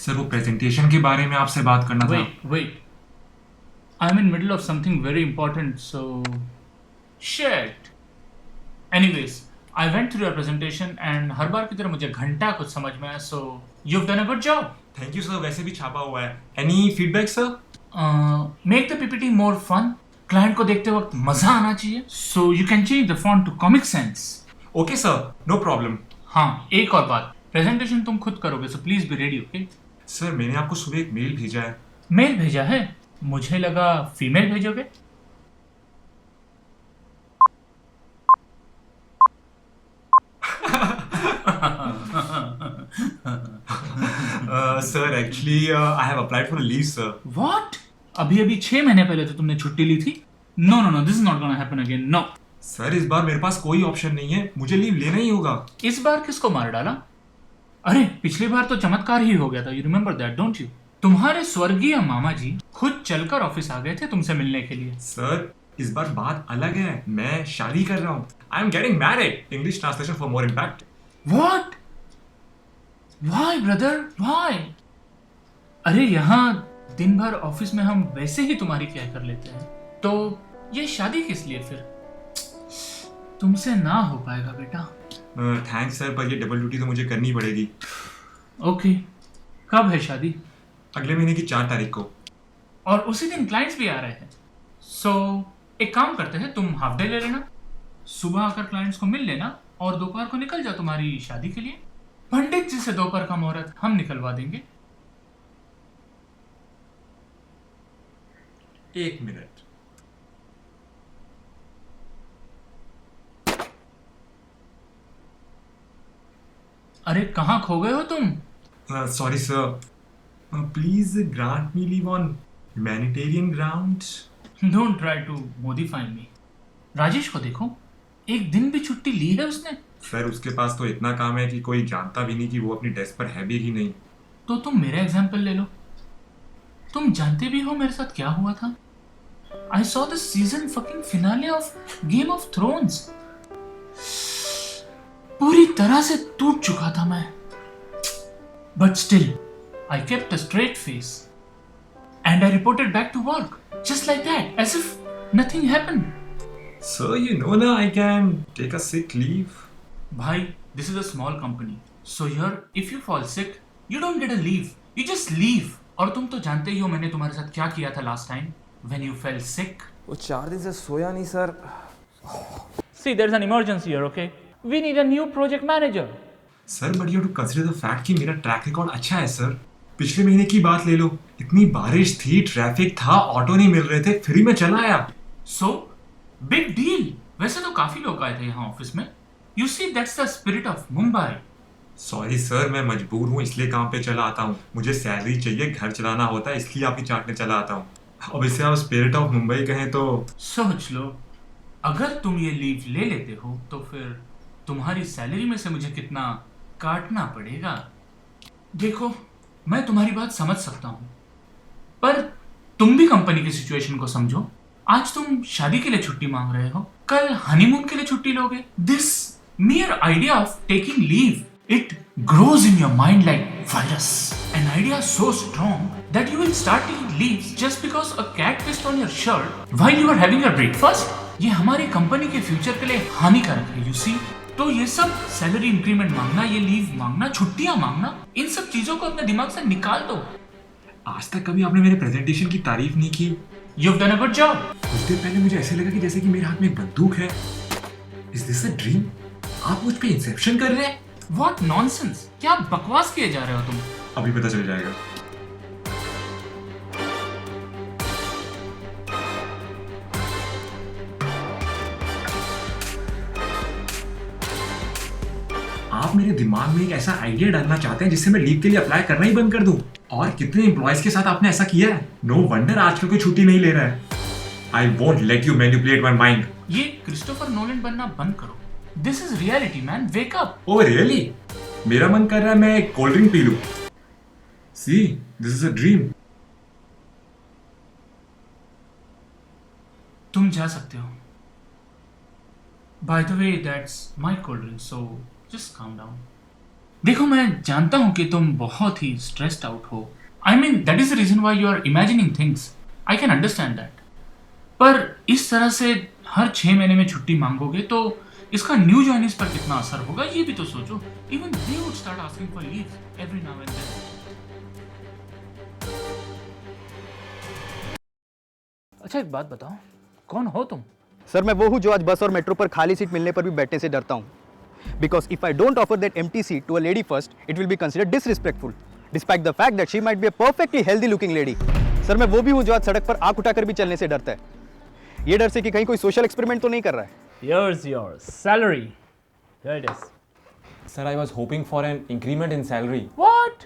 Sir वो presentation के बारे में आपसे बात करना था। Wait. I'm in middle of something very important, so shit. Anyways, I went through your presentation and हर बार की तरह मुझे घंटा कुछ समझ में आया, so you've done a good job. Thank you sir, वैसे भी छापा हुआ है। Any feedback sir? Make the PPT more fun. Client को देखते वक्त मजा आना चाहिए, so you can change the font to Comic Sans. Okay sir, no problem. हाँ, एक और बात, प्रेजेंटेशन तुम खुद करोगे, so please be ready, okay? Sir मैंने आपको सुबह एक मेल भेजा है। मेल भेजा है? मुझे लगा फीमेल भेजोगे। Sir actually I have applied for leave sir. What? अभी 6 महीने पहले तो तुमने छुट्टी ली थी। No, this is not gonna happen again. No. Sir इस बार मेरे पास कोई ऑप्शन नहीं है, मुझे लीव लेना ही होगा। इस बार किसको मार डाला? अरे पिछली बार तो चमत्कार ही हो गया था। You remember that, don't you? तुम्हारे स्वर्गीय मामा जी खुद चलकर ऑफिस आ गए थे तुमसे मिलने के लिए। सर इस बार बात अलग है, मैं शादी कर रहा हूँ। I am getting married. English translation for more impact. What? Why, brother? Why? अरे यहाँ दिन भर ऑफिस में हम वैसे ही तुम्हारी केयर कर लेते हैं, तो ये शादी किस लिए फिर? तुमसे ना हो पाएगा बेटा। थैंक्स सर, पर ये डबल ड्यूटी तो मुझे करनी पड़ेगी। ओके, कब है शादी? अगले महीने की 4 तारीख को। और उसी दिन क्लाइंट्स भी आ रहे हैं। सो एक काम करते हैं, तुम हाफ डे ले लेना, सुबह आकर क्लाइंट्स को मिल लेना और दोपहर को निकल जाओ तुम्हारी शादी के लिए। पंडित जी से दोपहर का मुहूर्त हम निकलवा देंगे। 1 मिनट। अरे कहाँ खो गए हो तुम? Sorry sir, please grant me leave on humanitarian grounds. Don't try to modify me. Rajesh को देखो, एक दिन भी छुट्टी ली है उसने। सर उसके पास तो इतना काम है कि कोई जानता भी नहीं कि वो अपनी डेस्क पर है भी कि नहीं। तो तुम मेरा एग्जाम्पल ले लो। तुम जानते भी हो मेरे साथ क्या हुआ था। I saw the season fucking finale of Game of Thrones. पूरी तरह से टूट चुका था मैं, but still I kept a straight face and I reported back to work just like that, as if nothing happened. Sir you know ना, I can take a sick leave. भाई, this is a small company, so here if you fall sick you don't get a leave, you just leave. और तुम तो जानते ही हो मैंने तुम्हारे साथ क्या किया था last time when you fail सिक। वो 4 दिन से सोया नहीं sir. See, there's an emergency here, okay? We need a new project manager. Sir but you to consider the fact कि मेरा ट्रैक रिकॉर्ड अच्छा है सर। पिछले महीने की बात ले लो, इतनी बारिश थी, ट्रैफिक था, ऑटो नहीं मिल रहे थे, फिर ही मैं चला आया। So, big deal. वैसे तो काफी लोग आए थे यहाँ ऑफिस में। You see, that's the spirit of Mumbai. Sorry sir, मैं मजबूर हूँ इसलिए काम पे चला आता हूँ। मुझे सैलरी चाहिए, घर चलाना होता है, इसलिए आपकी चाटने चला आता हूँ। अब इसे आप स्पिरिट ऑफ मुंबई कहें तो। सोच लो, अगर तुम ये लीव ले लेते हो तो फिर तुम्हारी सैलरी में से मुझे कितना काटना पड़ेगा। देखो, मैं तुम्हारी बात समझ सकता हूँ, पर तुम भी कंपनी की सिचुएशन को समझो। आज तुम शादी के लिए छुट्टी मांग रहे हो, कल हनीमून के लिए छुट्टी लोगे। This mere idea of taking leave, it grows in your mind like virus. An idea so strong that you will start taking leaves just because a cat pissed on your shirt while you are having your breakfast. ये हमारी company के future के लिए हानिकारक है, you see. तो ये सब सैलरी इंक्रीमेंट मांगना, ये लीव मांगना, छुट्टियां मांगना, इन सब चीजों को अपने दिमाग से निकाल दो। आज तक कभी आपने मेरे प्रेजेंटेशन की तारीफ नहीं की। You've done a good job. कुछ देर पहले मुझे ऐसे लगा कि जैसे कि मेरे हाथ में एक बंदूक है। Is this a dream? आप मुझ पे इंसेप्शन कर रहे हैं? What nonsense! क्या बकवास किए जा रहे हो तुम? अभी पता चल जाएगा। आप मेरे दिमाग में एक ऐसा आइडिया डालना चाहते हैं जिससे मैं लीव के लिए अप्लाई करना ही बंद कर दूं। और कितने एम्प्लॉयज के साथ आपने ऐसा किया है? नो वंडर आजकल कोई छुट्टी नहीं ले रहा है। I won't let you manipulate my mind. ये क्रिस्टोफर नोलन बनना बंद करो। This is reality man, wake up. Oh really? मेरा मन कर रहा है मैं कोल्ड ड्रिंक पी लूं। सी, दिस इज अ ड्रीम। तुम जा सकते हो। By the way, that's my cold drink, so just calm down. देखो, मैं जानता हूं कि तुम बहुत ही स्ट्रेस्ड आउट हो. I mean that is the reason why you are imagining things. I can understand that. पर इस तरह से हर 6 महीने में छुट्टी मांगोगे तो इसका न्यू जॉइनिस पर कितना असर होगा ये भी तो सोचो. Even they would start asking for leave every now and then. अच्छा, एक बात बताओ, कौन हो तुम? सर मैं वो हूँ जो आज बस और मेट्रो पर खाली सीट मिलने पर भी बैठने से डरता हूँ. Because if I don't offer that empty seat to a lady first, it will be considered disrespectful despite the fact that she might be a perfectly healthy looking lady. Sir मैं वो भी हूँ जो आज सड़क पर आंख उठाकर भी चलने से डरता है. ये डर से कि कहीं कोई सोशल एक्सपेरिमेंट तो नहीं कर रहा है. Yours. Salary. Here it is. Sir, I was hoping for an increment in salary. What?